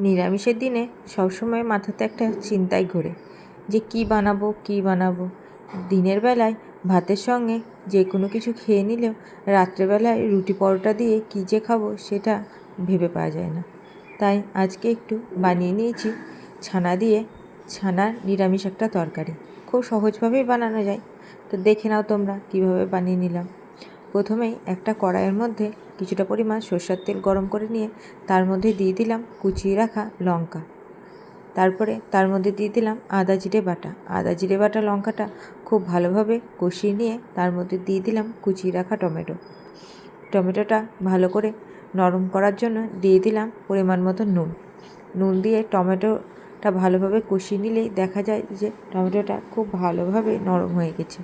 নিরামিষের দিনে সবসময় মাথাতে একটা চিন্তাই ঘোরে যে কী বানাবো। দিনের বেলায় ভাতের সঙ্গে যে কোনো কিছু খেয়ে নিলেও রাত্রেবেলায় রুটি পরোটা দিয়ে কী যে খাবো সেটা ভেবে পাওয়া যায় না। তাই আজকে একটু বানিয়ে নিয়েছি ছানার নিরামিষ একটা তরকারি। খুব সহজভাবেই বানানো যায়, তো দেখে নাও তোমরা কীভাবে বানিয়ে নিলাম। প্রথমেই একটা কড়াইয়ের মধ্যে কিছুটা পরিমাণ সরষের তেল গরম করে নিয়ে তার মধ্যে দিয়ে দিলাম কুচিয়ে রাখা লঙ্কা। তারপরে তার মধ্যে দিয়ে দিলাম আদা জিরে বাটা লঙ্কাটা খুব ভালোভাবে কষিয়ে নিয়ে তার মধ্যে দিয়ে দিলাম কুচিয়ে রাখা টমেটোটা ভালো করে নরম করার জন্য দিয়ে দিলাম পরিমাণ মতো নুন দিয়ে টমেটোটা ভালোভাবে কষিয়ে নিলেই দেখা যায় যে টমেটোটা খুব ভালোভাবে নরম হয়ে গেছে।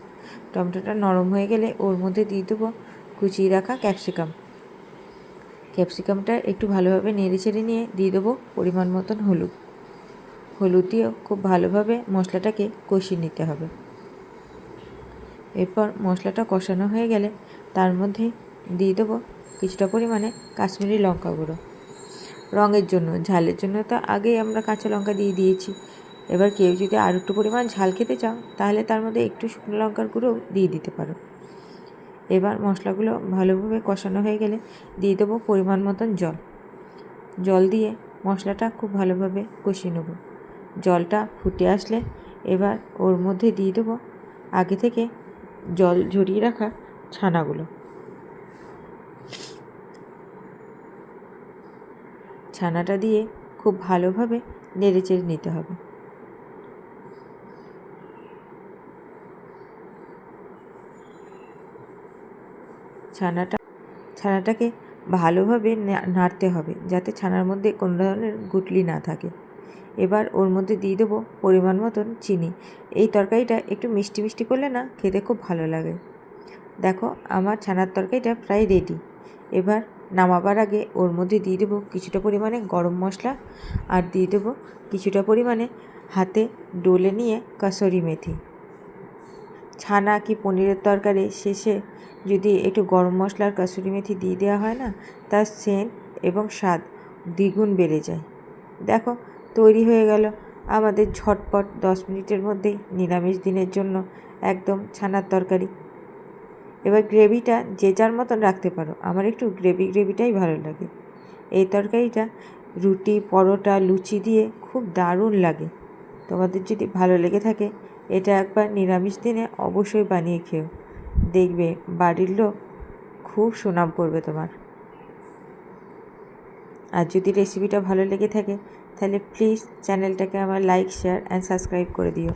টমেটোটা নরম হয়ে গেলে ওর মধ্যে দিয়ে দেবো কুচিয়ে রাখা ক্যাপসিকামটা একটু ভালোভাবে নেড়ে চেড়ে নিয়ে দিয়ে দেবো পরিমাণ মতন হলুদ দিয়েও খুব ভালোভাবে মশলাটাকে কষিয়ে নিতে হবে। এরপর মশলাটা কষানো হয়ে গেলে তার মধ্যে দিয়ে দেবো কিছুটা পরিমাণে কাশ্মীরি লঙ্কা গুঁড়ো। রঙের জন্য, ঝালের জন্য তো আগেই আমরা কাঁচা লঙ্কা দিয়ে দিয়েছি। এবার কেউ যদি আর একটু পরিমাণ ঝাল খেতে চাও তাহলে তার মধ্যে একটু শুকনো লঙ্কার গুঁড়ো দিয়ে দিতে পারো। এবার মশলাগুলো ভালোভাবে কষানো হয়ে গেলে দিয়ে দেবো পরিমাণ মতন জল দিয়ে মশলাটা খুব ভালোভাবে কষিয়ে নেব। জলটা ফুটে আসলে এবার ওর মধ্যে দিয়ে দেবো আগে থেকে জল ঝরিয়ে রাখা ছানাটা দিয়ে খুব ভালোভাবে নেড়েচেড়ে নিতে হবে। ছানাটাকে ভালোভাবে নাড়তে হবে যাতে ছানার মধ্যে কোনো ধরনের গুটলি না থাকে। এবার ওর মধ্যে দিয়ে দেবো পরিমাণ মতন চিনি। এই তরকারিটা একটু মিষ্টি মিষ্টি করলে না খেতে খুব ভালো লাগে। দেখো আমার ছানার তরকারিটা প্রায় রেডি। এবার নামাবার আগে ওর মধ্যে দিয়ে দেবো কিছুটা পরিমাণে গরম মশলা আর দিয়ে দেবো কিছুটা পরিমাণে হাতে ডলে নিয়ে কসুরি মেথি। ছানা কি পনিরের তরকারি শেষে যদি একটু গরম মশলা আর কসুরি মেথি দিয়ে দেওয়া হয় না, তার সেন্ট এবং স্বাদ দ্বিগুণ বেড়ে যায়। দেখো তৈরি হয়ে গেল আমাদের ঝটপট 10 মিনিটের মধ্যেই নিরামিষ দিনের জন্য একদম ছানার তরকারি। এবার গ্রেভিটা যে যার মতন রাখতে পারো, আমার একটু গ্রেভিটাই ভালো লাগে। এই তরকারিটা রুটি পরোটা লুচি দিয়ে খুব দারুণ লাগে। তোমাদের যদি ভালো লেগে থাকে এটা একবার নিরামিষ দিনে অবশ্যই বানিয়ে খেও, দেখবে বাড়ির লোক খুব সুনাম করবে তোমার। আর যদি রেসিপিটা ভালো লেগে থাকে তাহলে প্লিজ চ্যানেলটাকে আমার লাইক শেয়ার অ্যান্ড সাবস্ক্রাইব করে দিও।